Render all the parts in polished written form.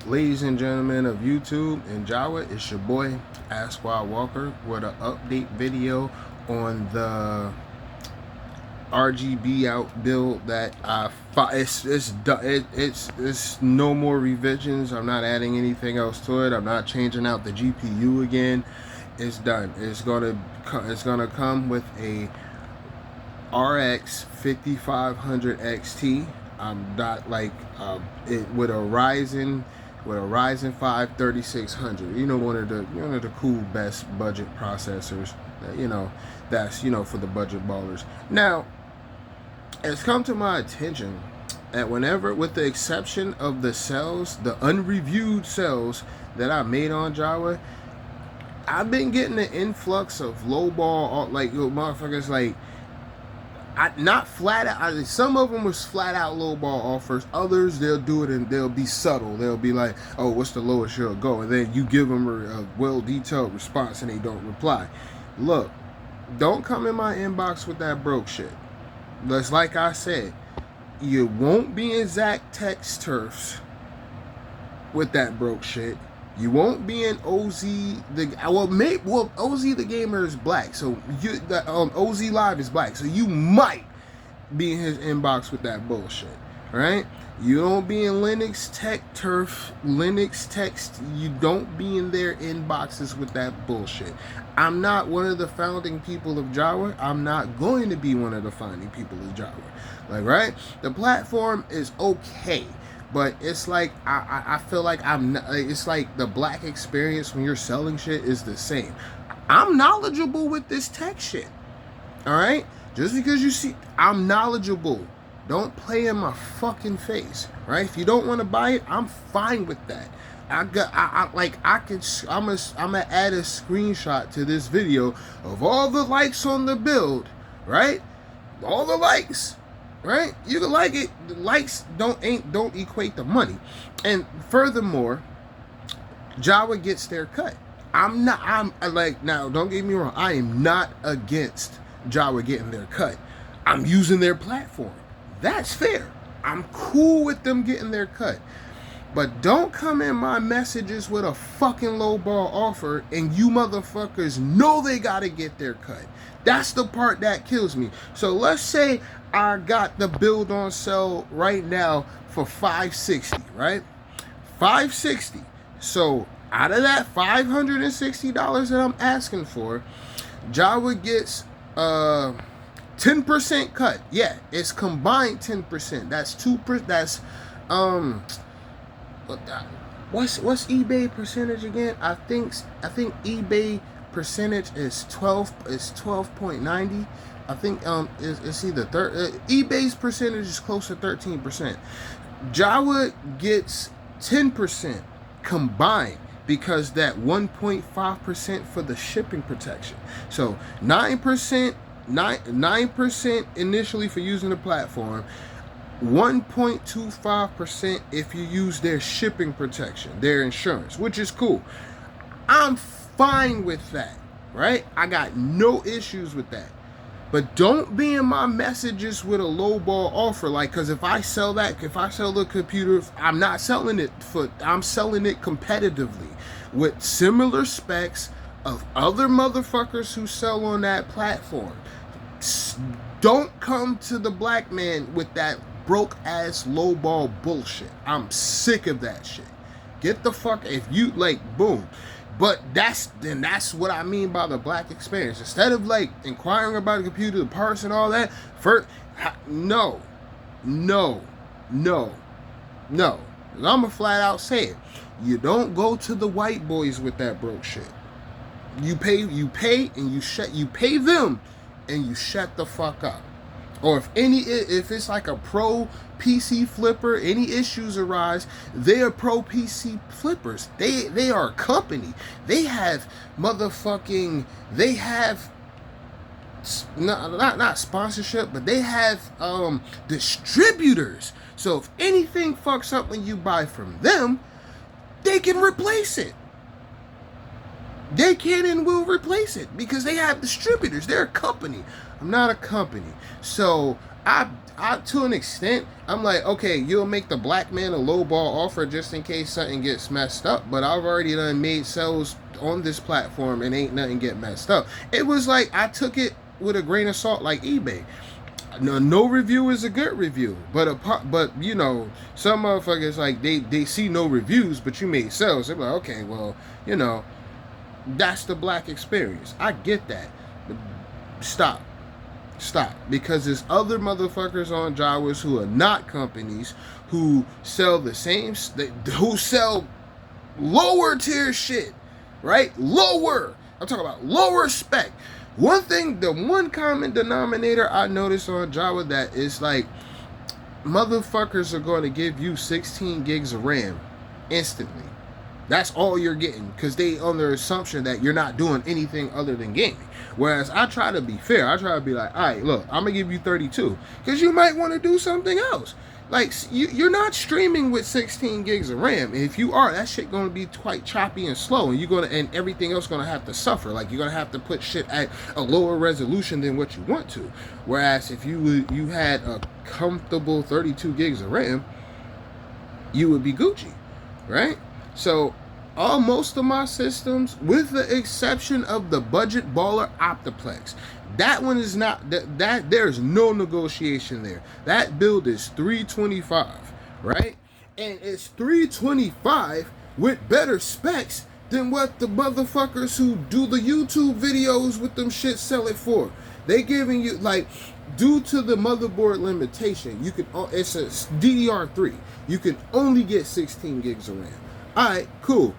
Ladies and gentlemen of YouTube and JAWA, it's your boy Asquad Walker with an update video on the RGB out build that it's no more revisions. I'm not adding anything else to it. I'm not changing out the GPU again. It's done. It's gonna come with a RX 5500 XT. I'm not like it with a Ryzen 5 3600. One of the cool best budget processors. That's for the budget ballers. Now, it's come to my attention that whenever, with the exception of the cells, the unreviewed cells that I made on JAWA, I've been getting an influx of lowball, like motherfuckers, like not flat out. Some of them was flat out lowball offers. Others, they'll do it and they'll be subtle. They'll be like, "Oh, what's the lowest you'll go?" And then you give them a well-detailed response and they don't reply. Look, don't come in my inbox with that broke shit. That's like I said, you won't be in Zach Tech's turfs with that broke shit. You won't be in OZ OZ the gamer is black, so OZ Live is black, so you might be in his inbox with that bullshit, right? You don't be in Linux Tech turf, Linux text. You don't be in their inboxes with that bullshit. I'm not one of the founding people of JAWA. I'm not going to be one of the founding people of JAWA. Like, right? The platform is okay. But it's like, I feel like it's like the black experience when you're selling shit is the same. I'm knowledgeable with this tech shit. All right? Just because you see, I'm knowledgeable. Don't play in my fucking face. Right? If you don't want to buy it, I'm fine with that. I'm gonna add a screenshot to this video of all the likes on the build. Right? All the likes. Right? You can like it. The likes don't equate to money. And furthermore, JAWA gets their cut. Now, don't get me wrong, I am not against JAWA getting their cut. I'm using their platform. That's fair. I'm cool with them getting their cut. But don't come in my messages with a fucking lowball offer and you motherfuckers know they gotta get their cut. That's the part that kills me. So let's say I got the build on sale right now for $560, right? $560. So out of that $560 that I'm asking for, JAWA gets 10% cut. Yeah, it's combined 10%. That's 2%. That's what's eBay percentage again? I think eBay percentage is 12.90. I think it's either eBay's percentage is close to 13%. JAWA gets 10% combined because that 1.5% for the shipping protection. So 9% initially for using the platform. 1.25% if you use their shipping protection, their insurance, which is cool. I'm fine with that, right? I got no issues with that. But don't be in my messages with a lowball offer, like, because if I sell the computer, I'm selling it competitively with similar specs of other motherfuckers who sell on that platform. Don't come to the black man with that broke ass lowball bullshit. I'm sick of that shit. Get the fuck, if you like, boom. But that's what I mean by the black experience. Instead of like inquiring about the computer, the parts and all that, no. I'm gonna flat out say it. You don't go to the white boys with that broke shit. You pay and you pay them and you shut the fuck up. Or if it's like a pro PC flipper, any issues arise, they are pro PC flippers. They are a company. They have not sponsorship, but they have distributors. So if anything fucks up when you buy from them, they can replace it. They can and will replace it because they have distributors. They're a company. I'm not a company. So to an extent, I'm like, okay, you'll make the black man a low ball offer just in case something gets messed up. But I've already done made sales on this platform and ain't nothing get messed up. It was like I took it with a grain of salt, like eBay. No review is a good review, but you know, some motherfuckers like they see no reviews, but you made sales. They're like, okay, well, you know, that's the black experience. I get that. Stop, because there's other motherfuckers on JAWAs who are not companies who sell the same, who sell lower tier shit, right? Lower. I'm talking about lower spec. One thing, the one common denominator I noticed on JAWA that is like, motherfuckers are going to give you 16 gigs of RAM instantly. That's all you're getting, because they under assumption that you're not doing anything other than gaming. Whereas I try to be fair. I try to be like, all right, look, I'm going to give you 32, because you might want to do something else. Like, you're not streaming with 16 gigs of RAM. If you are, that shit going to be quite choppy and slow, and everything else going to have to suffer. Like, you're going to have to put shit at a lower resolution than what you want to. Whereas if you had a comfortable 32 gigs of RAM, you would be Gucci, right? So, most of my systems, with the exception of the Budget Baller Optiplex, that one is not, that there's no negotiation there. That build is 325, right? And it's 325 with better specs than what the motherfuckers who do the YouTube videos with them shit sell it for. They giving you, like, due to the motherboard limitation, you can, it's a DDR3. You can only get 16 gigs of RAM. All right, cool.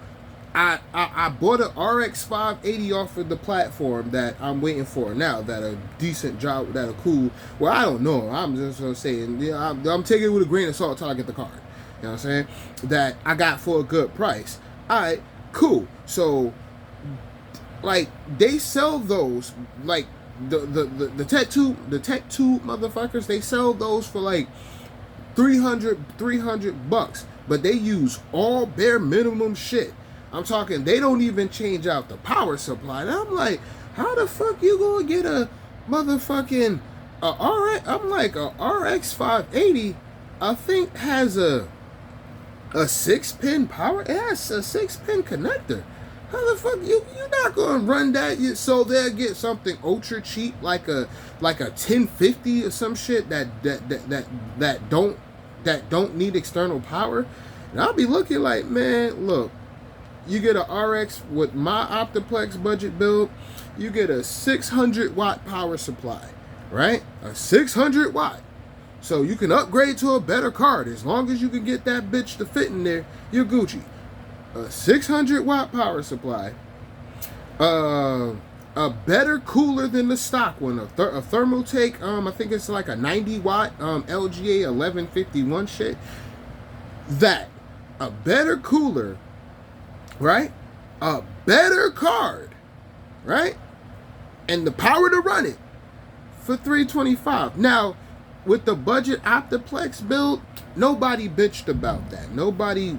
I bought an RX 580 off of the platform that I'm waiting for now, that a decent job, that a cool, well, I don't know. I'm just saying, yeah, I'm taking it with a grain of salt until I get the card. You know what I'm saying? That I got for a good price. All right, cool. So, like, they sell those, like, the Tech 2 motherfuckers, they sell those for like $300 but they use all bare minimum shit. I'm talking, they don't even change out the power supply. And I'm like, how the fuck you gonna get a motherfucking RX? I'm like, a RX 580, I think has a 6-pin power. It has a 6-pin connector. How the fuck you're not gonna run that? So they'll get something ultra cheap like a 1050 or some shit that don't need external power. And I'll be looking like, man, look, you get a RX with my Optiplex budget build, you get a 600 watt power supply, right? A 600 watt. So you can upgrade to a better card. As long as you can get that bitch to fit in there, you're Gucci. A 600 watt power supply, a better cooler than the stock one, a Thermaltake, I think it's like a 90 watt LGA 1151 shit. That, a better cooler, right? A better card, right? And the power to run it for $325. Now, with the budget Optiplex build, nobody bitched about that. Nobody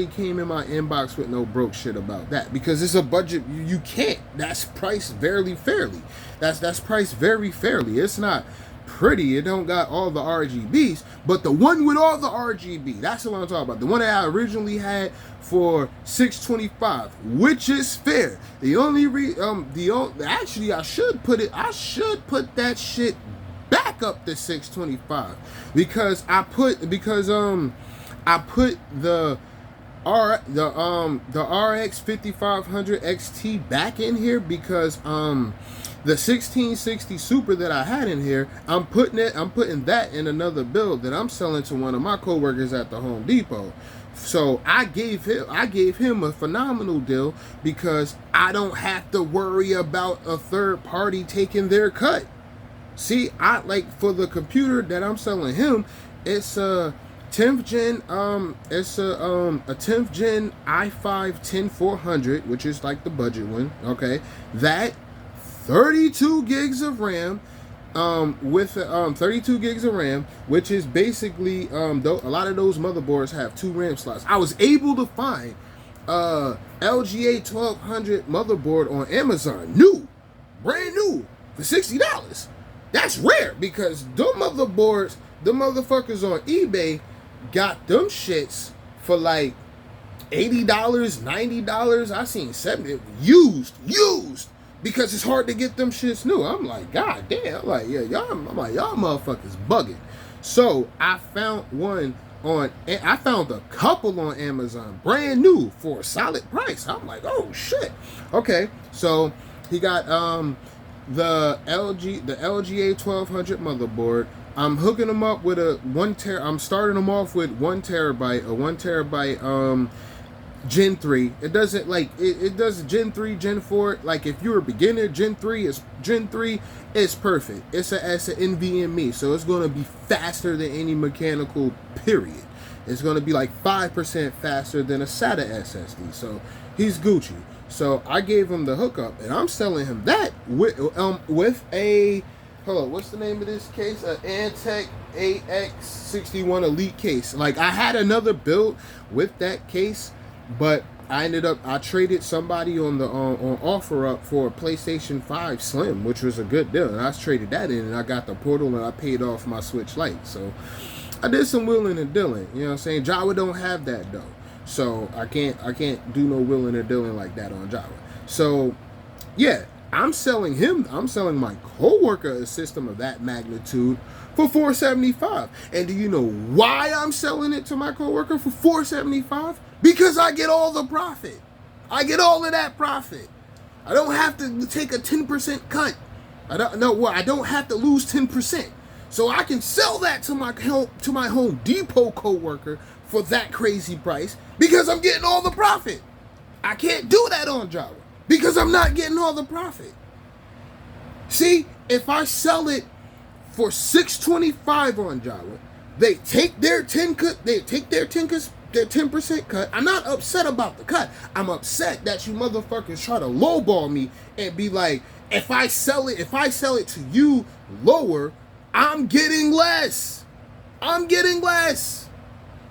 came in my inbox with no broke shit about that, because it's a budget. You can't. That's priced very fairly. That's priced very fairly. It's not pretty. It don't got all the RGBs, but the one with all the RGB, that's the one I'm talking about. The one that I originally had for $625, which is fair. Actually, I should put that shit back up to $625 because I put the RX 5500 XT back in here because the 1660 Super that I had in here, I'm putting that in another build that I'm selling to one of my coworkers at the Home Depot. So I gave him a phenomenal deal because I don't have to worry about a third party taking their cut. See, I like, for the computer that I'm selling him, it's a 10th gen, it's a 10th gen i5 10400, which is like the budget one. Okay, that 32 gigs of RAM, with 32 gigs of RAM, which is basically a lot of those motherboards have 2 RAM slots. I was able to find LGA 1200 motherboard on Amazon, brand new, for $60. That's rare because them motherboards, the motherfuckers on eBay got them shits for like $80, $90. I seen 70 used because it's hard to get them shits new. I'm like, God damn. I'm like, yeah, y'all. I'm like, y'all motherfuckers bugging. So I found I found a couple on Amazon, brand new for a solid price. I'm like, oh shit. Okay, so he got the LGA 1200 motherboard. I'm hooking them up with a I'm starting them off with 1 terabyte, a 1 terabyte Gen 3. It doesn't like it does Gen 3, Gen 4. Like if you're a beginner, Gen 3 is perfect. It's an NVMe, so it's gonna be faster than any mechanical, period. It's gonna be like 5% faster than a SATA SSD. So he's Gucci. So I gave him the hookup, and I'm selling him that with a hold on, what's the name of this case? An Antec AX61 Elite case. Like I had another build with that case, but I traded somebody on the on OfferUp for a PlayStation 5 Slim, which was a good deal, and I traded that in, and I got the Portal, and I paid off my Switch Lite. So I did some willing and dealing. You know what I'm saying? JAWA don't have that though, so I can't do no willing or dealing like that on JAWA. So yeah, I'm selling my coworker a system of that magnitude for $475. And do you know why I'm selling it to my coworker for $475? Because I get all the profit. I get all of that profit. I don't have to take a 10% cut. I don't have to lose 10%. So I can sell that to my Home Depot coworker for that crazy price because I'm getting all the profit. I can't do that on JAWA because I'm not getting all the profit. See, if I sell it for $625 on JAWA, they take their 10% cut. I'm not upset about the cut. I'm upset that you motherfuckers try to lowball me and be like, if I sell it to you lower, I'm getting less.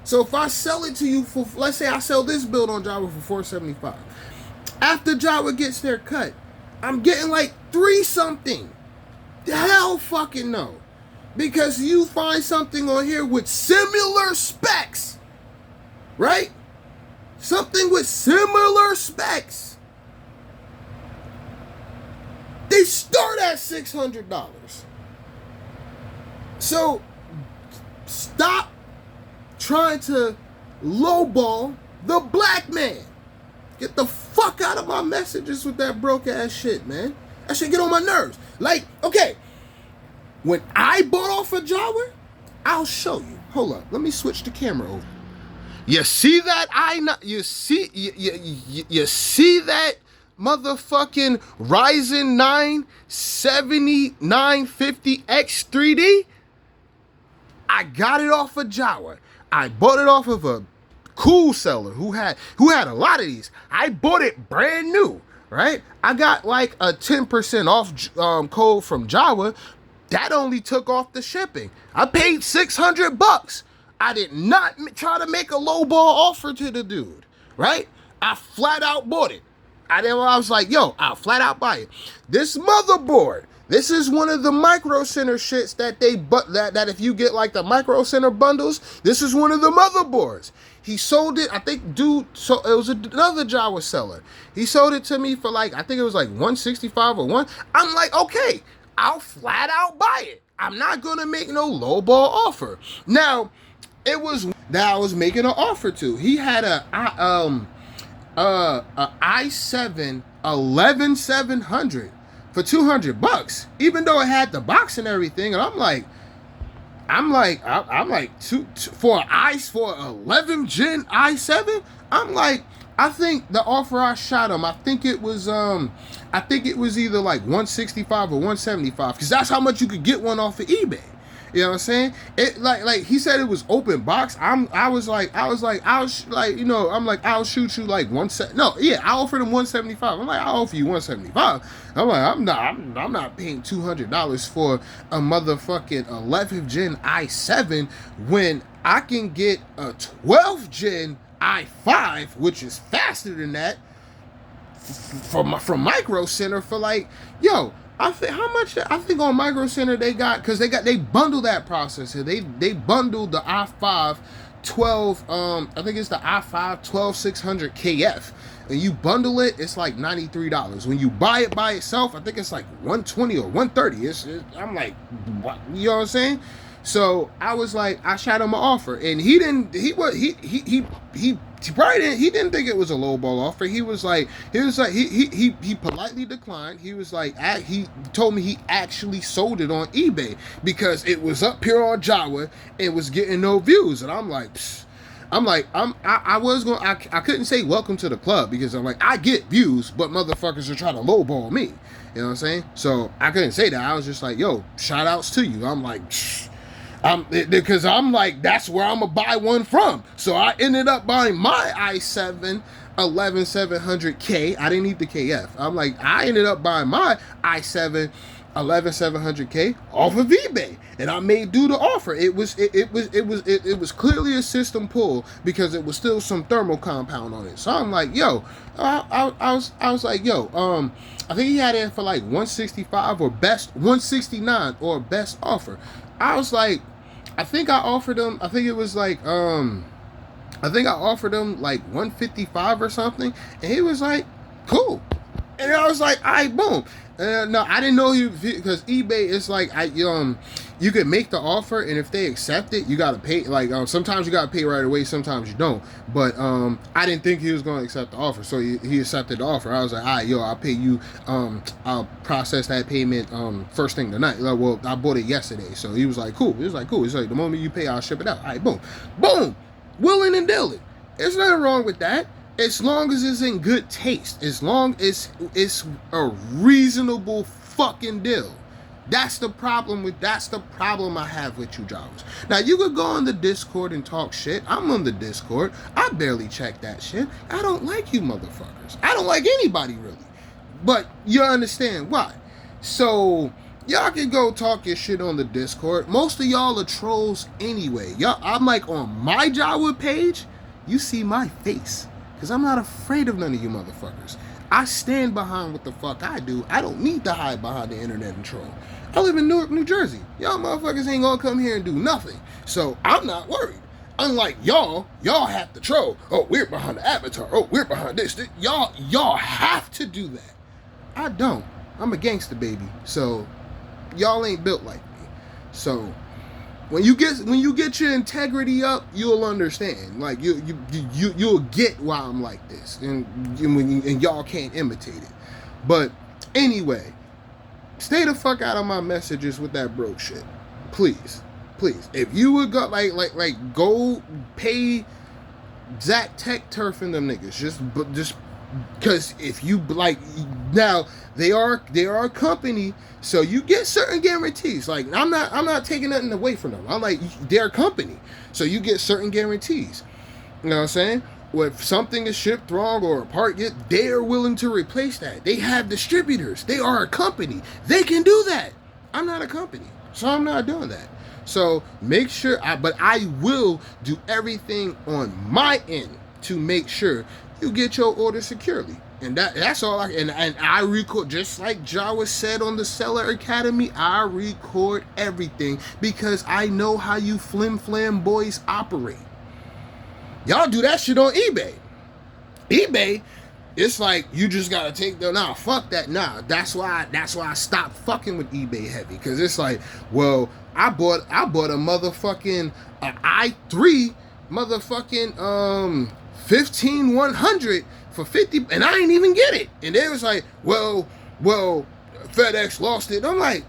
So if I sell it to you for, let's say I sell this build on JAWA for $475. After JAWA gets their cut, I'm getting like 3 something. The hell fucking no. Because you find something on here with similar specs, right? Something with similar specs. They start at $600. So stop trying to lowball the black man. Get the fuck out of my messages with that broke ass shit, man. That shit get on my nerves. Like, okay, when I bought off of JAWA, I'll show you. Hold up, let me switch the camera over. You see that? You see that motherfucking Ryzen 9 7950X 3D? I got it off of JAWA. I bought it off of a cool seller who had a lot of these. I bought it brand new, right? I got like a 10% off code from JAWA. That only took off the shipping. I paid $600. I did not try to make a lowball offer to the dude, right? I flat out bought it. I was like, yo, I'll flat out buy it. This motherboard, this is one of the Micro Center shits that that if you get like the Micro Center bundles, this is one of the motherboards. He sold it, I think, so it was another JAWA seller. He sold it to me for like, I think it was like $165 or $1. I'm like, okay, I'll flat out buy it. I'm not gonna make no lowball offer. Now, it was that I was making an offer to. He had a i7 11700 for $200, even though it had the box and everything. And I'm like for 11 Gen i7. I'm like, I think the offer I shot him, I think it was either like $165 or $175, because that's how much you could get one off of eBay. You know what I'm saying? It like he said it was open box. I'll shoot you like I offered him $175. I'm like, I'll offer you $175. I'm like, I'm not paying $200 for a motherfucking 11th gen i7 when I can get a 12th gen i5, which is faster than that from Micro Center for like, yo, I think how much I think on Micro Center they got, because they bundle that processor. They bundled the i5 12 I think it's the i5 12600 KF. And you bundle it, it's like $93. When you buy it by itself, I think it's like $120 or $130. I'm like, what? You know what I'm saying? So I was like, I shot him an offer, and he didn't think it was a lowball offer. He politely declined. He was like, he told me he actually sold it on eBay because it was up here on JAWA and was getting no views. And I'm like, psst. I couldn't say welcome to the club because I'm like, I get views, but motherfuckers are trying to lowball me. You know what I'm saying? So I couldn't say that. I was just like, yo, shout outs to you. I'm like, because I'm like, that's where I'm gonna buy one from. So I ended up buying my i7 11700K. I didn't need the KF. I'm like, I ended up buying my i7 11700K off of eBay, and I made do the offer. It was clearly a system pull because it was still some thermal compound on it. So I'm like, yo, I was like, yo, I think he had it for like 165 or best 169 or best offer. I was like, I think I offered him. I think it was like I think I offered him like 155 or something, and he was like, cool. And I was like, all right, boom. No, I didn't know because eBay is like, you can make the offer, and if they accept it, you gotta pay. Like sometimes you gotta pay right away, sometimes you don't. But I didn't think he was gonna accept the offer, so he accepted the offer. I was like, all right, yo, I'll pay you. I'll process that payment first thing tonight. Like, well, I bought it yesterday, so he was like, cool. He was like, cool. He's like, the moment you pay, I'll ship it out. All right, boom, boom, willing and dealing. There's nothing wrong with that. As long as it's in good taste, as long as it's a reasonable fucking deal. That's the problem I have with you Jawas. Now you could go on the Discord and talk shit. I'm on the Discord. I barely check that shit. I don't like you motherfuckers. I don't like anybody really. But you understand why. So y'all can go talk your shit on the Discord. Most of y'all are trolls anyway. I'm like on my JAWA page, you see my face. Because I'm not afraid of none of you motherfuckers. I stand behind what the fuck I do. I don't need to hide behind the internet and troll. I live in Newark, New Jersey. Y'all motherfuckers ain't gonna come here and do nothing. So I'm not worried. Unlike y'all have to troll. Oh, we're behind the avatar. Oh, we're behind this. Y'all have to do that. I don't. I'm a gangster baby. So y'all ain't built like me. So when you get your integrity up, you'll understand. Like you'll get why I'm like this, and y'all can't imitate it. But anyway, stay the fuck out of my messages with that broke shit, please. If you would go like go pay Zach Tech Turf and them niggas, just because if you like, now they are a company, so you get certain guarantees. Like I'm not taking nothing away from them. I'm like, they're a company, so you get certain guarantees. You know what I'm saying? Well, if something is shipped wrong or a part they are willing to replace that. They have distributors. They are a company. They can do that. I'm not a company, so I'm not doing that. So make sure, but I will do everything on my end to make sure you get your order securely. And that's all and I record, just like JAWA said on the Seller Academy, I record everything because I know how you flim boys operate. Y'all do that shit on eBay. eBay, it's like you just gotta take the fuck that. That's why I stopped fucking with eBay heavy, because it's like, well, I bought a motherfucking i3 motherfucking 15100 for 50, and I ain't even get it. And they was like, well, FedEx lost it. I'm like,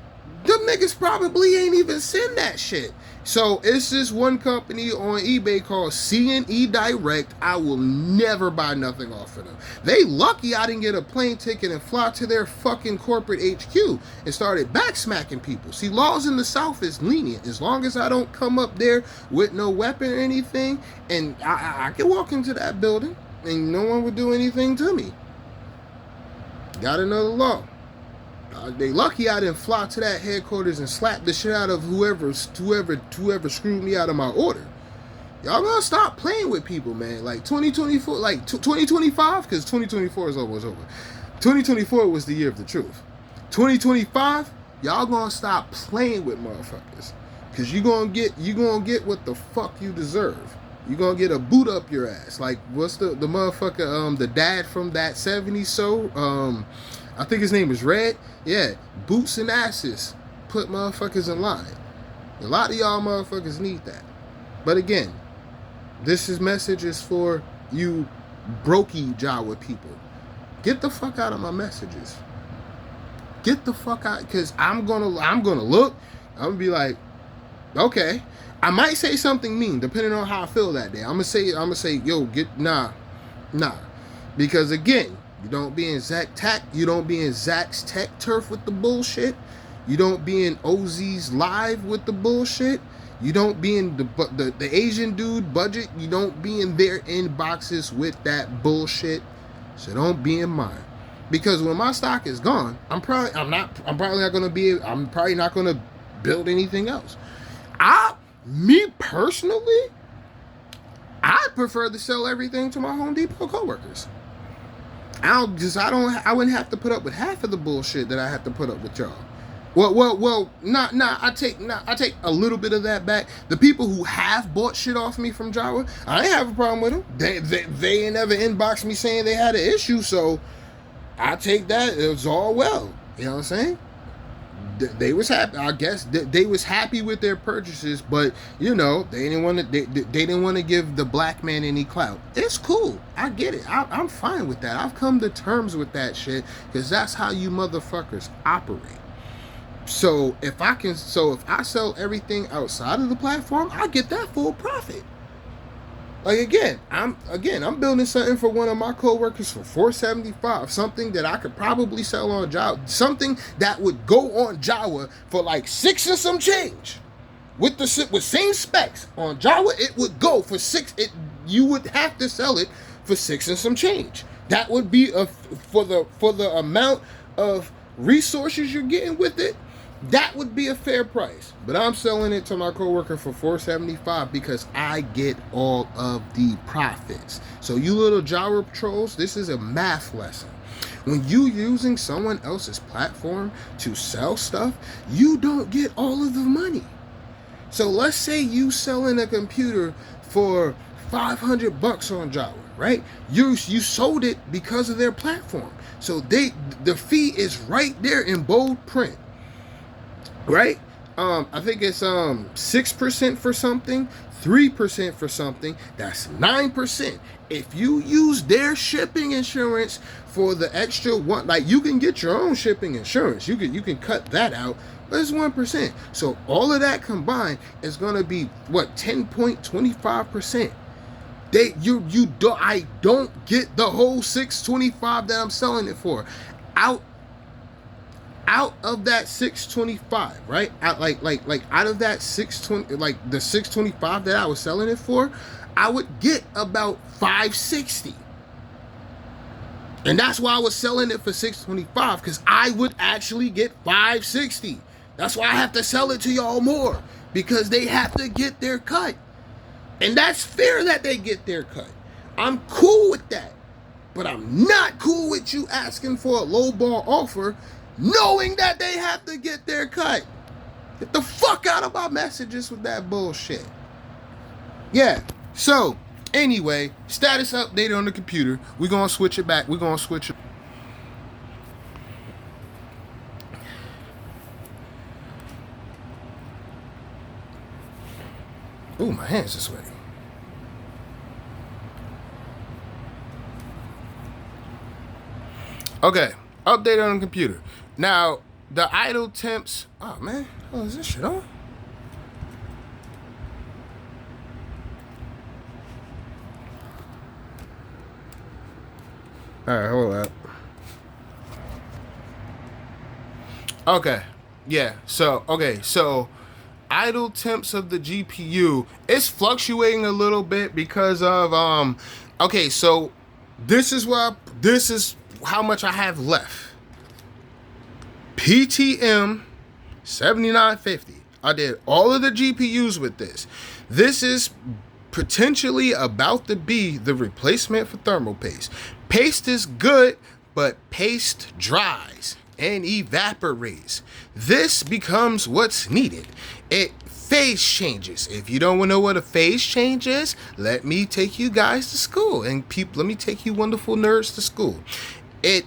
them niggas probably ain't even send that shit. So it's this one company on eBay called C&E Direct. I will never buy nothing off of them. They lucky I didn't get a plane ticket and fly to their fucking corporate HQ and started backsmacking people. See, laws in the South is lenient. As long as I don't come up there with no weapon or anything, and I can walk into that building and no one would do anything to me. Gotta know the law. They lucky I didn't fly to that headquarters and slap the shit out of whoever screwed me out of my order. Y'all gonna stop playing with people, man. Like 2024, like 2025, because 2024 is almost over. 2024 was the year of the truth. 2025, y'all gonna stop playing with motherfuckers. Cause you gonna get what the fuck you deserve. You gonna get a boot up your ass. Like, what's the motherfucker, the dad from that 70s show? I think his name is Red. Yeah, boots and asses put motherfuckers in line. A lot of y'all motherfuckers need that. But again, this message is for you brokey JAWA people. Get the fuck out of my messages. Get the fuck out, because I'm gonna look. I'm gonna be like, okay. I might say something mean depending on how I feel that day. I'm gonna say, yo, nah, because again, you don't be in Zach's tech turf with the bullshit. You don't be in OZ's live with the bullshit. You don't be in the Asian dude budget. You don't be in their inboxes with that bullshit. So don't be in mine. Because when my stock is gone, I'm probably not gonna build anything else. Me personally, I prefer to sell everything to my Home Depot coworkers. I wouldn't have to put up with half of the bullshit that I have to put up with y'all. I take a little bit of that back. The people who have bought shit off me from JAWA, I ain't have a problem with them. They ain't never inboxed me saying they had an issue, so I take that. It was all well. You know what I'm saying? They was happy. I guess they was happy with their purchases, but you know they didn't want to give the black man any clout. It's cool. I get it. I'm fine with that. I've come to terms with that shit because that's how you motherfuckers operate. So if I sell everything outside of the platform, I get that full profit. Like again, I'm building something for one of my coworkers for $475, something that I could probably sell on JAWA, something that would go on JAWA for like $6 and some change. With same specs on JAWA, it would go for $6. You would have to sell it for $6 and some change. That would be for the amount of resources you're getting with it. That would be a fair price, but I'm selling it to my coworker for $475 because I get all of the profits. So you little JAWA trolls, this is a math lesson. When you using someone else's platform to sell stuff, you don't get all of the money. So let's say you selling a computer for $500 on JAWA, right? You sold it because of their platform. So the fee is right there in bold print. Right? I think it's 6% for something, 3% for something. That's 9%. If you use their shipping insurance for the extra one, like you can get your own shipping insurance. You can cut that out, but it's 1%. So all of that combined is gonna be what, 10.25%. I don't get the whole $625 that I'm selling it for. Out of that $625, right? Out of that $620, like the $625 that I was selling it for, I would get about $560. And that's why I was selling it for $625, because I would actually get $560. That's why I have to sell it to y'all more, because they have to get their cut. And that's fair that they get their cut. I'm cool with that. But I'm not cool with you asking for a lowball offer knowing that they have to get their cut. Get the fuck out of my messages with that bullshit. Yeah, so anyway, status update on the computer. We're going to switch it back. We're going to switch it. Ooh, my hands are sweaty. Okay, update on the computer. Now, the idle temps. Oh, man. Oh, is this shit on? All right, hold up. Okay, yeah. So idle temps of the GPU, it's fluctuating a little bit because of okay, so this is how much I have left. PTM 7950. I did all of the GPUs with this. This is potentially about to be the replacement for thermal paste. Paste is good, but paste dries. and evaporates. This becomes what's needed. It phase changes. If you don't know what a phase change is, let me take you guys to school. And let me take you wonderful nerds to school. It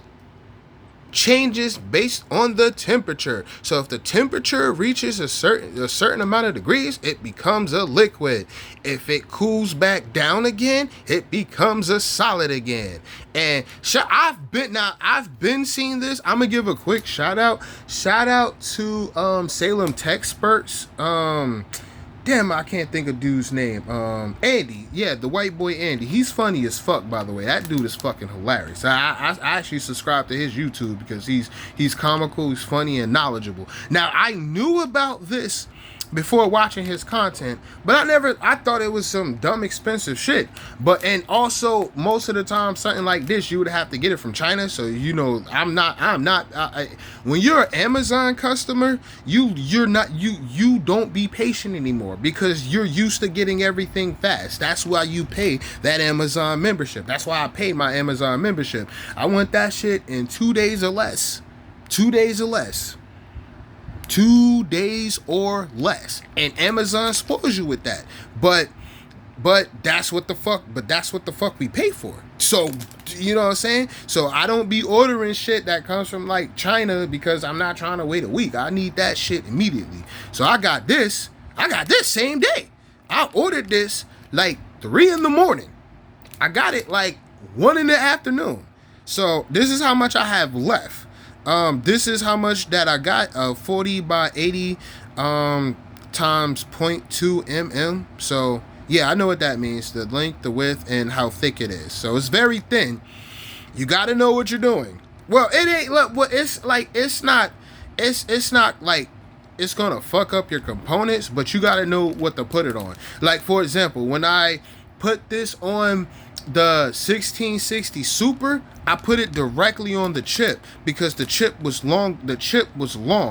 changes based on the temperature. So if the temperature reaches a certain amount of degrees, it becomes a liquid. If it cools back down again, it becomes a solid again. And I've been seeing this. I'm gonna give a quick shout out to Salem Techsperts. Damn, I can't think of dude's name. Andy. Yeah, the white boy Andy. He's funny as fuck, by the way. That dude is fucking hilarious. I actually subscribe to his YouTube because he's comical, he's funny, and knowledgeable. Now, I knew about this before watching his content, but I thought it was some dumb expensive shit. And also most of the time something like this you would have to get it from China. So you know, when you're an Amazon customer, you don't be patient anymore because you're used to getting everything fast. That's why you pay that Amazon membership. That's why I paid my Amazon membership. I want that shit in 2 days or less. 2 days or less. 2 days or less, and Amazon spoils you with that. But that's what the fuck we pay for. So you know what I'm saying? So I don't be ordering shit that comes from like China because I'm not trying to wait a week. I need that shit immediately. So I got this same day. I ordered this like 3 in the morning. I got it like 1 in the afternoon. So this is how much I have left. This is how much that I got, 40 by 80 times 0.2 mm. So yeah, I know what that means, the length, the width, and how thick it is. So it's very thin. You got to know what you're doing. Well, it ain't, look, well, it's like, it's not like it's gonna fuck up your components, but you got to know what to put it on. Like, for example, when I put this on the 1660 Super, I put it directly on the chip because the chip was long.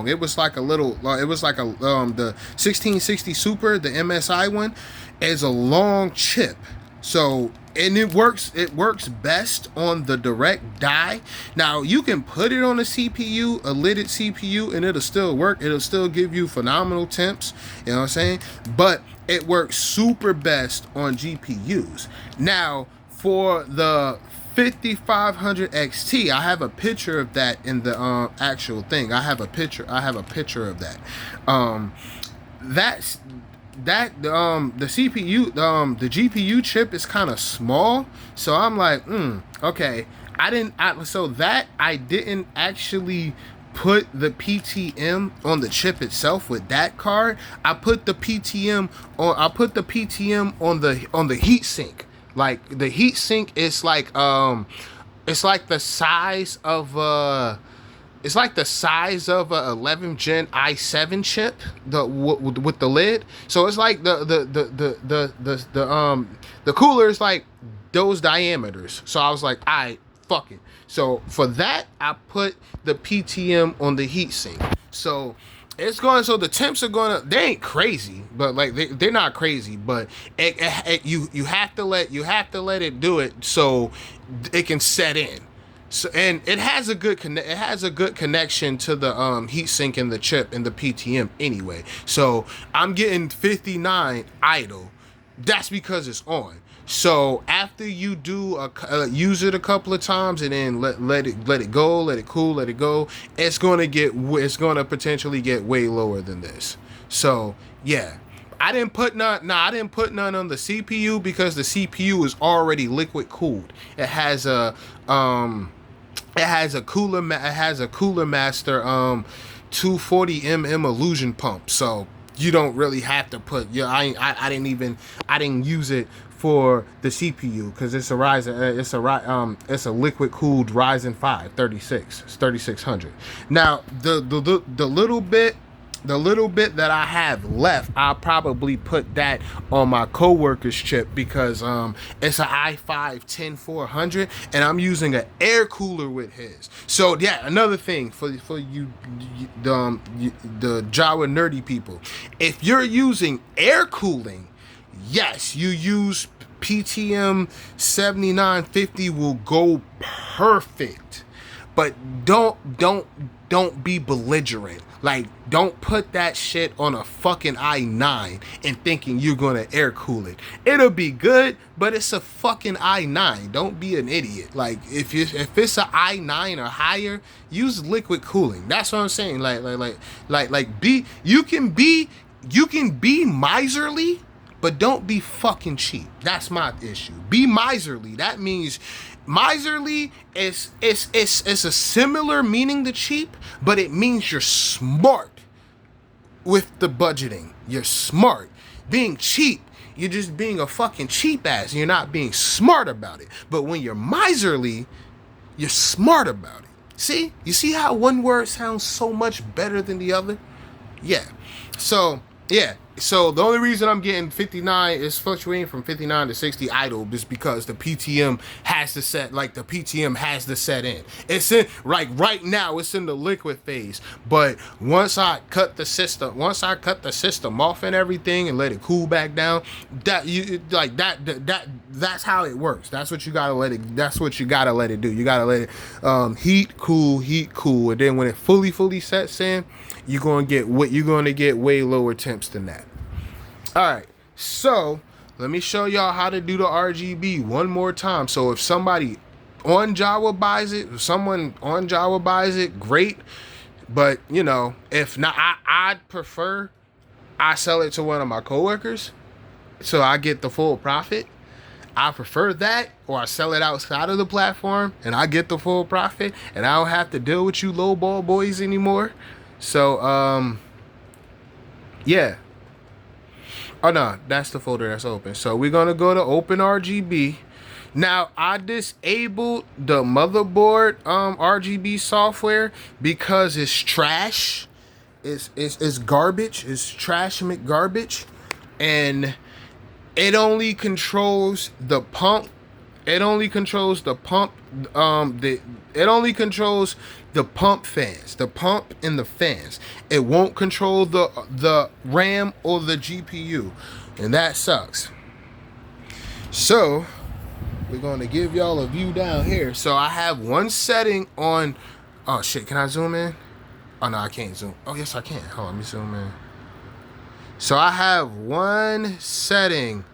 It was like a little, the 1660 Super, the MSI one, is a long chip. So, and it works best on the direct die. Now, you can put it on a CPU, a lidded CPU, and it'll still work. It'll still give you phenomenal temps, you know what I'm saying? But it works super best on GPUs. Now, for the 5500 XT, I have a picture of that in the actual thing. I have a picture of that. The CPU, the GPU chip is kind of small, so I'm like, okay. I didn't actually put the PTM on the chip itself with that card. I put the PTM on the heat sink. Like the heat sink is like it's like the size of a 11 Gen i7 chip, with the lid. So it's like the cooler is like those diameters. So I was like, alright, fuck it. So for that, I put the PTM on the heat sink. So it's going, so the temps are gonna, they ain't crazy, but like they're not crazy, but you have to let it do it so it can set in. So, and it has a good connection to the heat sink and the chip and the PTM anyway. So I'm getting 59 idle. That's because it's on. So after you do use it a couple of times and then let it go, let it cool, let it go, it's gonna potentially get way lower than this. So yeah, I didn't put none on the CPU because the CPU is already liquid cooled. It has a Cooler Master 240 mm illusion pump. So you don't really have to put, I didn't use it for the CPU because it's a liquid cooled Ryzen 5 3600. Now the little bit that I have left, I'll probably put that on my coworker's chip because it's an i5-10400 and I'm using an air cooler with his. So yeah, another thing for you the JAWA nerdy people, if you're using air cooling, yes, you use PTM 7950 will go perfect, but don't don't be belligerent. Like, don't put that shit on a fucking i9 and thinking you're gonna air cool it. It'll be good, but it's a fucking i9. Don't be an idiot. Like, if it's a i9 or higher, use liquid cooling. That's what I'm saying. You can be miserly, but don't be fucking cheap. That's my issue. Be miserly. That means miserly is a similar meaning to cheap, but it means you're smart with the budgeting. You're smart. Being cheap, you're just being a fucking cheap ass. You're not being smart about it. But when you're miserly, you're smart about it. See? You see how one word sounds so much better than the other? Yeah. So the only reason I'm getting 59 is fluctuating from 59 to 60 idle is because the PTM has to set, in. It's in, like, right now it's in the liquid phase. But once I cut the system off and everything and let it cool back down, that's how it works. That's what you gotta let it do. You gotta let it heat, cool, and then when it fully sets in, you're gonna get way lower temps than that. Alright, so let me show y'all how to do the RGB one more time. So if somebody on JAWA buys it, great. But if not, I'd prefer I sell it to one of my coworkers so I get the full profit. I prefer that, or I sell it outside of the platform and I get the full profit and I don't have to deal with you lowball boys anymore. So yeah. Oh no, that's the folder that's open. So we're gonna go to open RGB. Now I disabled the motherboard RGB software because it's trash. It's garbage. It's trash garbage, and it only controls the pump. It only controls the pump. It only controls the pump fans, the pump and the fans. It won't control the RAM or the GPU, and that sucks. So we're going to give y'all a view down here. So I have one setting on. Oh shit! Can I zoom in? Oh no, I can't zoom. Oh yes, I can. Hold on, let me zoom in. So I have one setting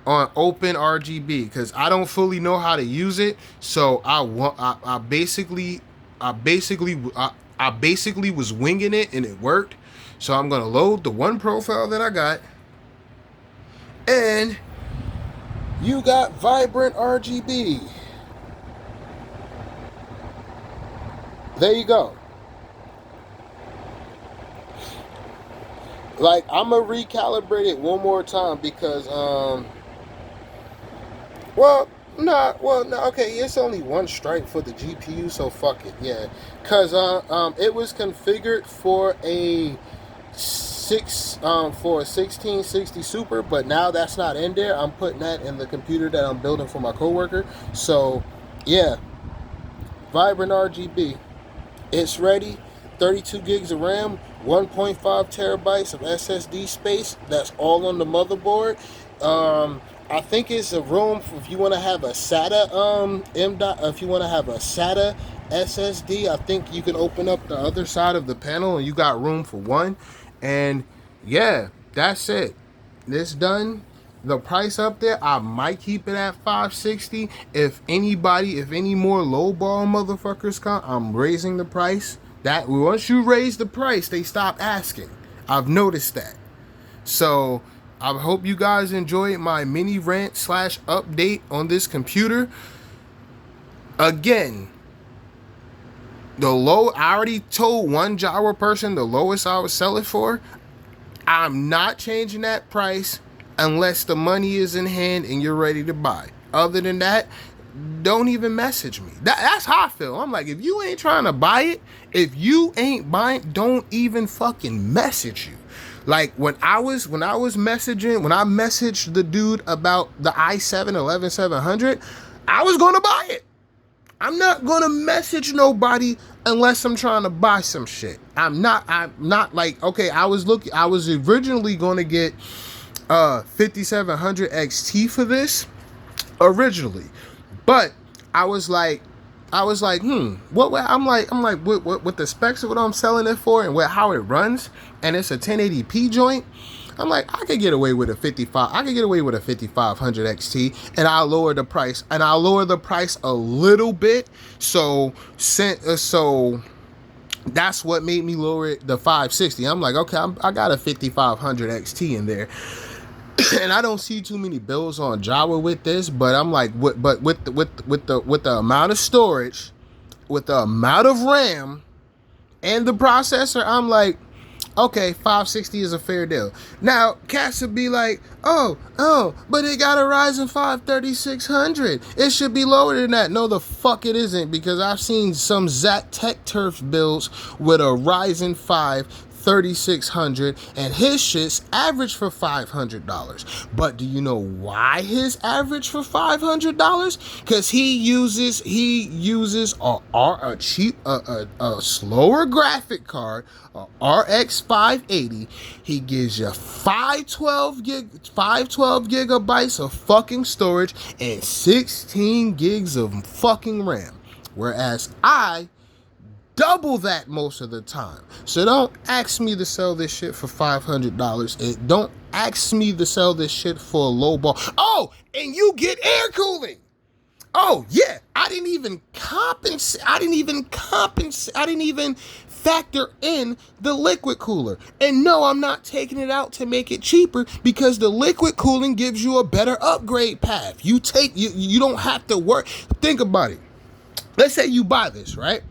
on open RGB because I don't fully know how to use it. So I basically was winging it and it worked. So I'm gonna load the one profile that I got, and you got vibrant RGB. There you go. Like, I'm gonna recalibrate it one more time because okay, it's only one stripe for the GPU, so fuck it, yeah. Cause it was configured for a 1660 Super, but now that's not in there. I'm putting that in the computer that I'm building for my coworker. So yeah, vibrant RGB, it's ready. 32 gigs of RAM, 1.5 terabytes of SSD space. That's all on the motherboard. I think it's a room for if you want to have a SATA if you want to have a SATA SSD. I think you can open up the other side of the panel and you got room for one. And yeah, that's it. It's done. The price up there, I might keep it at $560. If any more lowball motherfuckers come, I'm raising the price. That once you raise the price, they stop asking. I've noticed that. So I hope you guys enjoyed my mini rant / update on this computer. Again, I already told one JAWA person the lowest I would sell it for. I'm not changing that price unless the money is in hand and you're ready to buy. Other than that, don't even message me. That's how I feel. I'm like, if you ain't trying to buy it, if you ain't buying, don't even fucking message you. Like when I messaged the dude about the i7 11700, I was gonna buy it. I'm not gonna message nobody unless I'm trying to buy some shit. I'm not like, okay, I was originally gonna get 5700 XT for this originally, but I was like, I was like, what? I'm like, what the specs of what I'm selling it for and how it runs, and it's a 1080p joint. I'm like, I could get away with a 55. I could get away with a 5500 XT, and I'll lower the price, a little bit. So that's what made me lower it the 560. I'm like, okay, I got a 5500 XT in there. And I don't see too many bills on JAWA with this, but I'm like, with the amount of storage, with the amount of RAM, and the processor, I'm like, okay, 560 is a fair deal. Now, cats would be like, oh, but it got a Ryzen 5 3600. It should be lower than that. No, the fuck it isn't, because I've seen some Zat Tech Turf builds with a Ryzen 5 3600, and his shit's average for $500. But do you know why his average for $500? Because he uses a cheap a slower graphic card, a RX 580. He gives you 512 gigabytes of fucking storage and 16 gigs of fucking RAM, whereas I double that most of the time. So don't ask me to sell this shit for $500. Don't ask me to sell this shit for a low ball. Oh, and you get air cooling. Oh yeah, I didn't even factor in the liquid cooler. And no, I'm not taking it out to make it cheaper, because the liquid cooling gives you a better upgrade path. You don't have to work. Think about it. Let's say you buy this, right?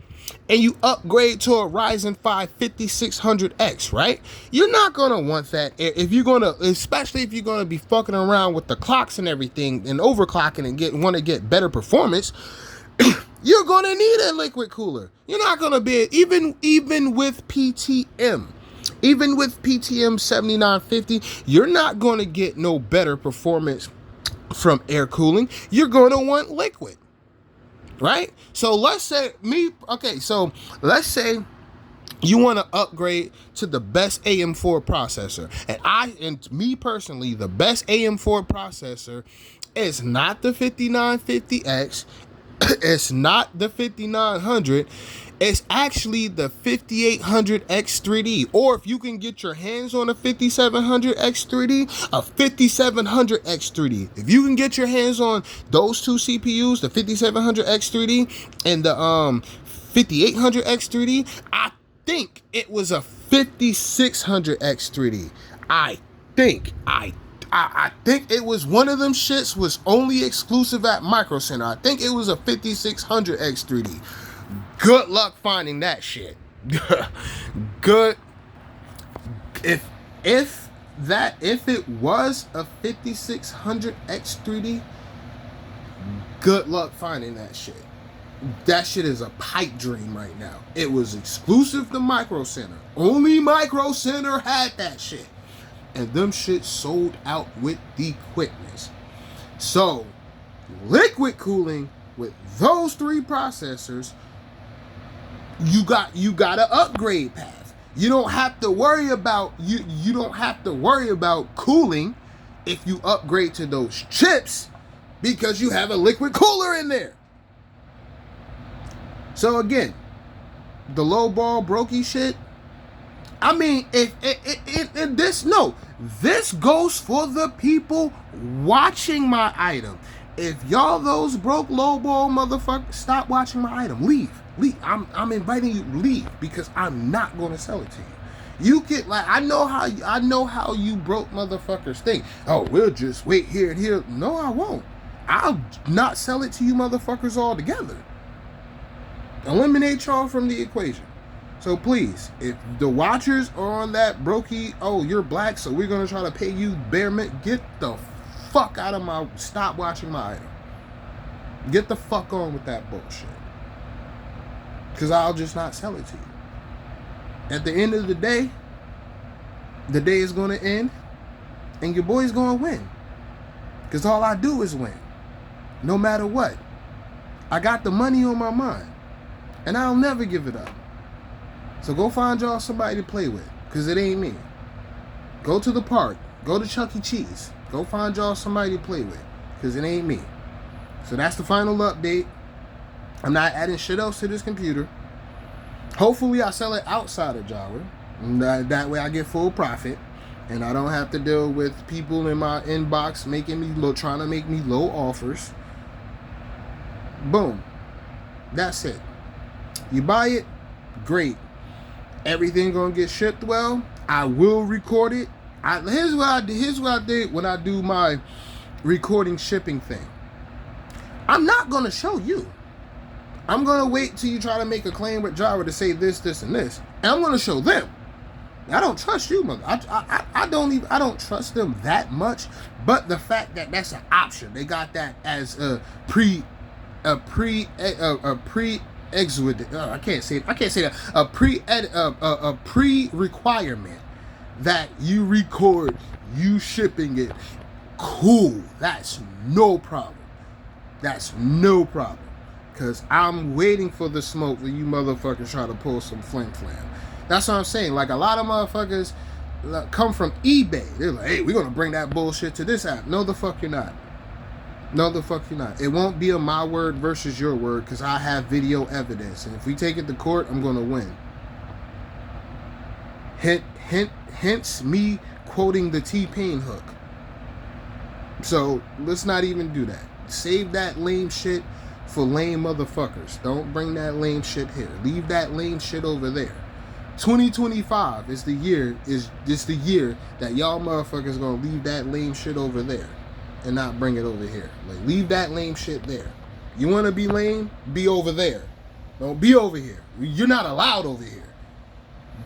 And you upgrade to a Ryzen 5 5600X, right? You're not gonna want that especially if you're gonna be fucking around with the clocks and everything and overclocking and want to get better performance. You're gonna need a liquid cooler. You're not gonna be even with PTM. Even with PTM 7950, you're not gonna get no better performance from air cooling. You're gonna want liquid. Right? So let's say you want to upgrade to the best AM4 processor. And me personally, the best AM4 processor is not the 5950X. It's not the 5900. It's actually the 5800X3D. Or if you can get your hands on a 5700X3D, a 5700X3D. If you can get your hands on those two CPUs, the 5700X3D and the 5800X3D, I think it was a 5600X3D. I think it was one of them shits was only exclusive at Micro Center. I think it was a 5600X3D. Good luck finding that shit. Good. If it was a 5600X3D, good luck finding that shit. That shit is a pipe dream right now. It was exclusive to Micro Center. Only Micro Center had that shit. And them shit sold out with the quickness. So, liquid cooling with those three processors, you got an upgrade path. You don't have to worry about you don't have to worry about cooling if you upgrade to those chips, because you have a liquid cooler in there. So again, the low ball brokey shit. I mean, this goes for the people watching my item. If y'all those broke low ball motherfuckers, stop watching my item. Leave. I'm inviting you to leave, because I'm not gonna sell it to you. You get I know how you broke motherfuckers think. Oh, we'll just wait here and here. No, I won't. I'll not sell it to you motherfuckers altogether. Eliminate y'all from the equation. So please, if the watchers are on that brokey, oh, you're black, so we're gonna try to pay you bare mint, get the fuck out of my, stop watching my item. Get the fuck on with that bullshit. Because I'll just not sell it to you. At the end of the day is gonna end, and your boy's gonna win. Because all I do is win. No matter what. I got the money on my mind. And I'll never give it up. So go find y'all somebody to play with, because it ain't me. Go to the park. Go to Chuck E. Cheese. Go find y'all somebody to play with, because it ain't me. So that's the final update. I'm not adding shit else to this computer. Hopefully I sell it outside of JAWA. That way I get full profit. And I don't have to deal with people in my inbox trying to make me low offers. Boom. That's it. You buy it, great. Everything gonna get shipped well. I will record it. Here's what I did when I do my recording shipping thing. I'm not gonna show you. I'm gonna wait till you try to make a claim with JAWA to say this, this, and this, and I'm gonna show them. I don't trust you, mother. I don't trust them that much. But the fact that that's an option, they got that as a pre requirement that you record you shipping it. Cool. That's no problem. That's no problem. Cause I'm waiting for the smoke when you motherfuckers try to pull some flim flam. That's what I'm saying. Like, a lot of motherfuckers come from eBay. They're like, hey, we're gonna bring that bullshit to this app. No, the fuck you're not. No, the fuck you're not. It won't be a my word versus your word, because I have video evidence. And if we take it to court, I'm gonna win. Hence me quoting the T-Pain hook. So let's not even do that. Save that lame shit for lame motherfuckers. Don't bring that lame shit here. Leave that lame shit over there. 2025 is the year that y'all motherfuckers gonna leave that lame shit over there and not bring it over here. Like, leave that lame shit there. You wanna be lame? Be over there. Don't be over here. You're not allowed over here.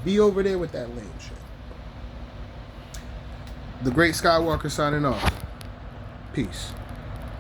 Be over there with that lame shit. The Great Skywalker signing off. Peace.